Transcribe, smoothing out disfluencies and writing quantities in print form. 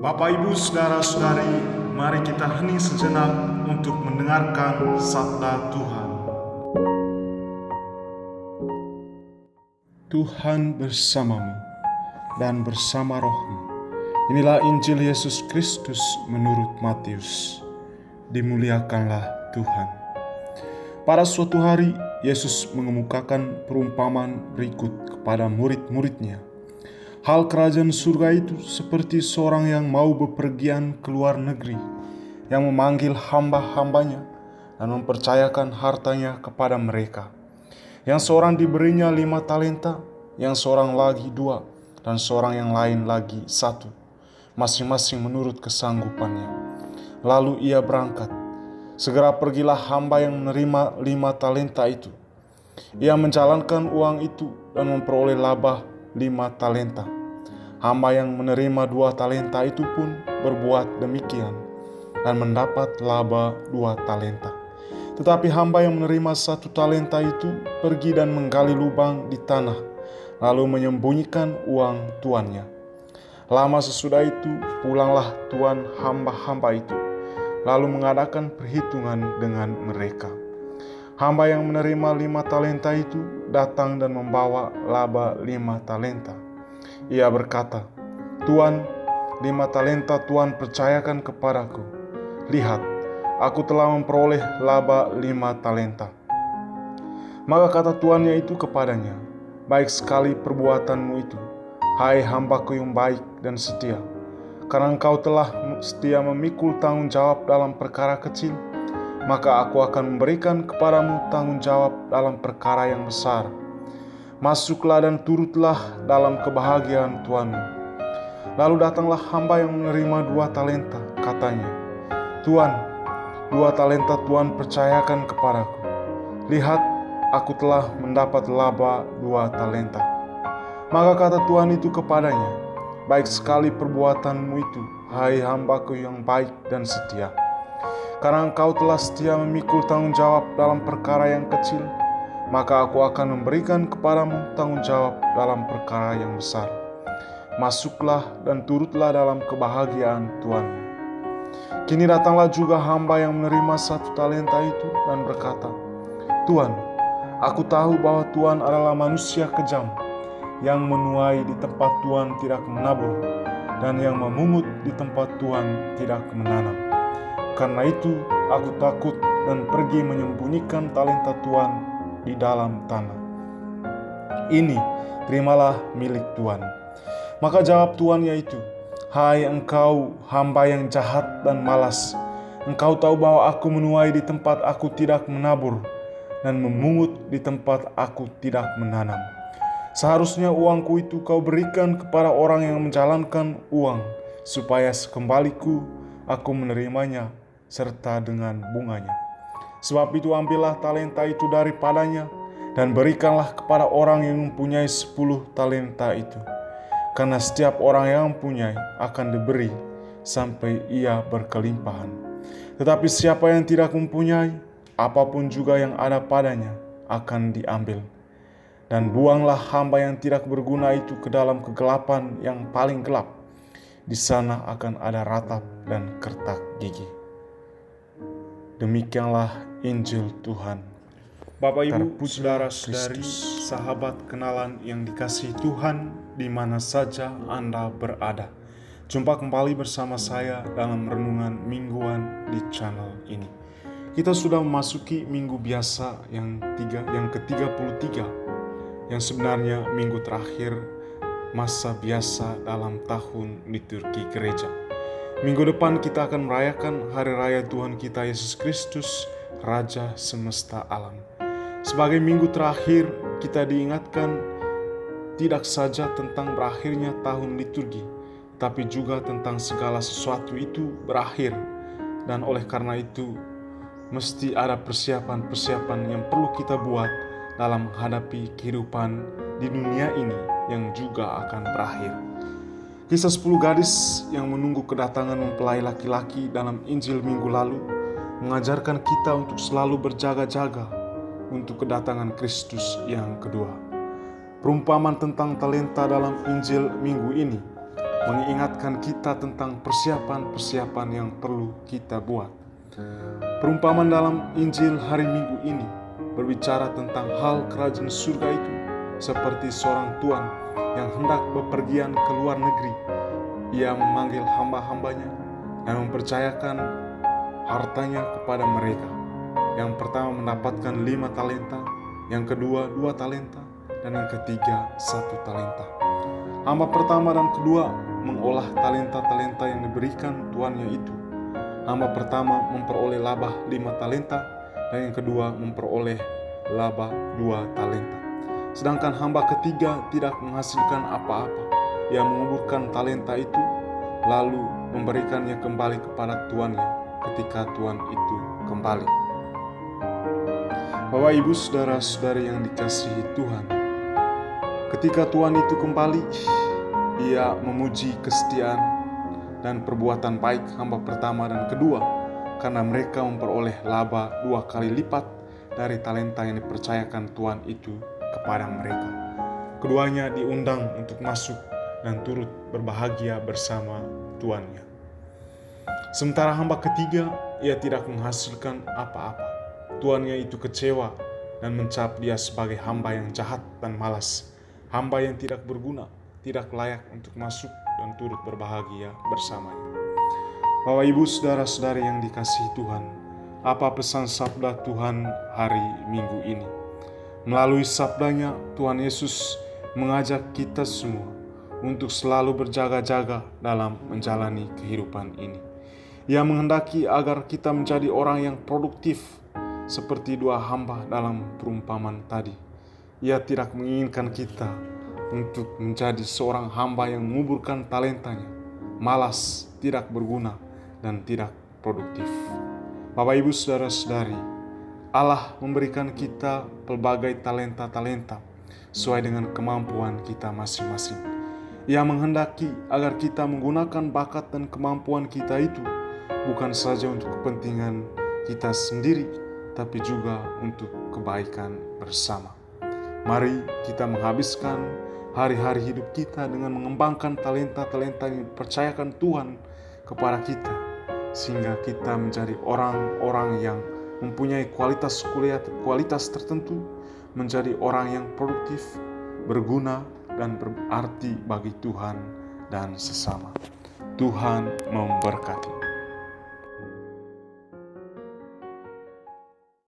Bapak, Ibu, Saudara-saudari, mari kita hening sejenak untuk mendengarkan sabda Tuhan. Tuhan bersamamu dan bersama rohmu. Inilah Injil Yesus Kristus menurut Matius. Dimuliakanlah Tuhan. Pada suatu hari, Yesus mengemukakan perumpamaan berikut kepada murid-muridnya. Hal kerajaan surga itu seperti seorang yang mau bepergian ke luar negeri, yang memanggil hamba-hambanya dan mempercayakan hartanya kepada mereka. Yang seorang diberinya 5 talenta, yang seorang lagi 2, dan seorang yang lain lagi 1, masing-masing menurut kesanggupannya. Lalu ia berangkat. Segera pergilah hamba yang menerima 5 talenta itu. Ia menjalankan uang itu dan memperoleh laba 5 talenta. Hamba yang menerima 2 talenta itu pun berbuat demikian dan mendapat laba 2 talenta. Tetapi hamba yang menerima 1 talenta itu pergi dan menggali lubang di tanah, lalu menyembunyikan uang tuannya. Lama sesudah itu pulanglah tuan hamba-hamba itu, lalu mengadakan perhitungan dengan mereka. Hamba yang menerima 5 talenta itu datang dan membawa laba 5 talenta. Ia berkata, "Tuan, 5 talenta Tuan percayakan kepadaku. Lihat, aku telah memperoleh laba 5 talenta." Maka kata tuannya itu kepadanya, "Baik sekali perbuatanmu itu, hai hambaku yang baik dan setia. Karena engkau telah setia memikul tanggung jawab dalam perkara kecil, maka aku akan memberikan kepadamu tanggung jawab dalam perkara yang besar. Masuklah dan turutlah dalam kebahagiaan Tuanmu." Lalu datanglah hamba yang menerima 2 talenta, katanya, "Tuan, 2 talenta Tuan percayakan kepadaku. Lihat, aku telah mendapat laba 2 talenta." Maka kata Tuhan itu kepadanya, "Baik sekali perbuatanmu itu, hai hambaku yang baik dan setia. Karena engkau telah setia memikul tanggung jawab dalam perkara yang kecil, maka aku akan memberikan kepadamu tanggung jawab dalam perkara yang besar. Masuklah dan turutlah dalam kebahagiaan Tuanmu." Kini datanglah juga hamba yang menerima 1 talenta itu dan berkata, "Tuan, aku tahu bahwa Tuan adalah manusia kejam, yang menuai di tempat Tuan tidak menabur, dan yang memungut di tempat Tuan tidak menanam. Karena itu aku takut dan pergi menyembunyikan talenta Tuan di dalam tanah. Ini terimalah milik Tuan." Maka jawab tuannya itu, "Hai engkau hamba yang jahat dan malas, engkau tahu bahwa aku menuai di tempat aku tidak menabur, dan memungut di tempat aku tidak menanam. Seharusnya uangku itu kau berikan kepada orang yang menjalankan uang, supaya sekembaliku aku menerimanya serta dengan bunganya. Sebab itu ambillah talenta itu daripadanya, dan berikanlah kepada orang yang mempunyai 10 talenta itu. Karena setiap orang yang mempunyai akan diberi sampai ia berkelimpahan. Tetapi siapa yang tidak mempunyai, apapun juga yang ada padanya akan diambil. Dan buanglah hamba yang tidak berguna itu ke dalam kegelapan yang paling gelap. Di sana akan ada ratap dan kertak gigi." Demikianlah Injil Tuhan. Bapak, Ibu, Saudara-saudari, sahabat kenalan yang dikasihi Tuhan di mana saja Anda berada. Jumpa kembali bersama saya dalam renungan mingguan di channel ini. Kita sudah memasuki minggu biasa yang ke-33, yang sebenarnya minggu terakhir masa biasa dalam tahun liturgi gereja. Minggu depan kita akan merayakan Hari Raya Tuhan kita Yesus Kristus, Raja semesta alam. Sebagai minggu terakhir, kita diingatkan tidak saja tentang berakhirnya tahun liturgi, tapi juga tentang segala sesuatu itu berakhir. Dan oleh karena itu, mesti ada persiapan-persiapan yang perlu kita buat dalam menghadapi kehidupan di dunia ini yang juga akan berakhir. Kisah 10 gadis yang menunggu kedatangan mempelai laki-laki dalam Injil minggu lalu mengajarkan kita untuk selalu berjaga-jaga untuk kedatangan Kristus yang kedua. Perumpamaan tentang talenta dalam Injil minggu ini mengingatkan kita tentang persiapan-persiapan yang perlu kita buat. Perumpamaan dalam Injil hari Minggu ini berbicara tentang hal kerajaan surga itu seperti seorang tuan yang hendak bepergian ke luar negeri. Ia memanggil hamba-hambanya dan mempercayakan hartanya kepada mereka. Yang pertama mendapatkan 5 talenta, yang kedua 2 talenta, dan yang ketiga 1 talenta. Hamba pertama dan kedua mengolah talenta-talenta yang diberikan tuannya itu. Hamba pertama memperoleh laba 5 talenta, dan yang kedua memperoleh laba 2 talenta. Sedangkan hamba ketiga tidak menghasilkan apa-apa. Ia menguburkan talenta itu, lalu memberikannya kembali kepada tuannya ketika tuan itu kembali. Bapak, Ibu, saudara-saudari yang dikasihi Tuhan, ketika tuan itu kembali, ia memuji kesetiaan dan perbuatan baik hamba pertama dan kedua, karena mereka memperoleh laba 2 kali lipat dari talenta yang dipercayakan tuan itu kepada mereka. Keduanya diundang untuk masuk dan turut berbahagia bersama tuannya. Sementara hamba ketiga, ia tidak menghasilkan apa-apa. Tuannya itu kecewa dan mencap dia sebagai hamba yang jahat dan malas, hamba yang tidak berguna, tidak layak untuk masuk dan turut berbahagia bersamanya. Bapak, Ibu, saudara-saudari yang dikasihi Tuhan, apa pesan sabda Tuhan hari Minggu ini? Melalui sabdanya, Tuhan Yesus mengajak kita semua untuk selalu berjaga-jaga dalam menjalani kehidupan ini. Ia menghendaki agar kita menjadi orang yang produktif, seperti 2 hamba dalam perumpamaan tadi. Ia tidak menginginkan kita untuk menjadi seorang hamba yang menguburkan talentanya, malas, tidak berguna, dan tidak produktif. Bapak, Ibu, saudara-saudari, Allah memberikan kita pelbagai talenta-talenta sesuai dengan kemampuan kita masing-masing. Ia menghendaki agar kita menggunakan bakat dan kemampuan kita itu bukan saja untuk kepentingan kita sendiri, tapi juga untuk kebaikan bersama. Mari kita menghabiskan hari-hari hidup kita dengan mengembangkan talenta-talenta yang dipercayakan Tuhan kepada kita, sehingga kita menjadi orang-orang yang mempunyai kualitas tertentu, menjadi orang yang produktif, berguna, dan berarti bagi Tuhan dan sesama. Tuhan memberkati.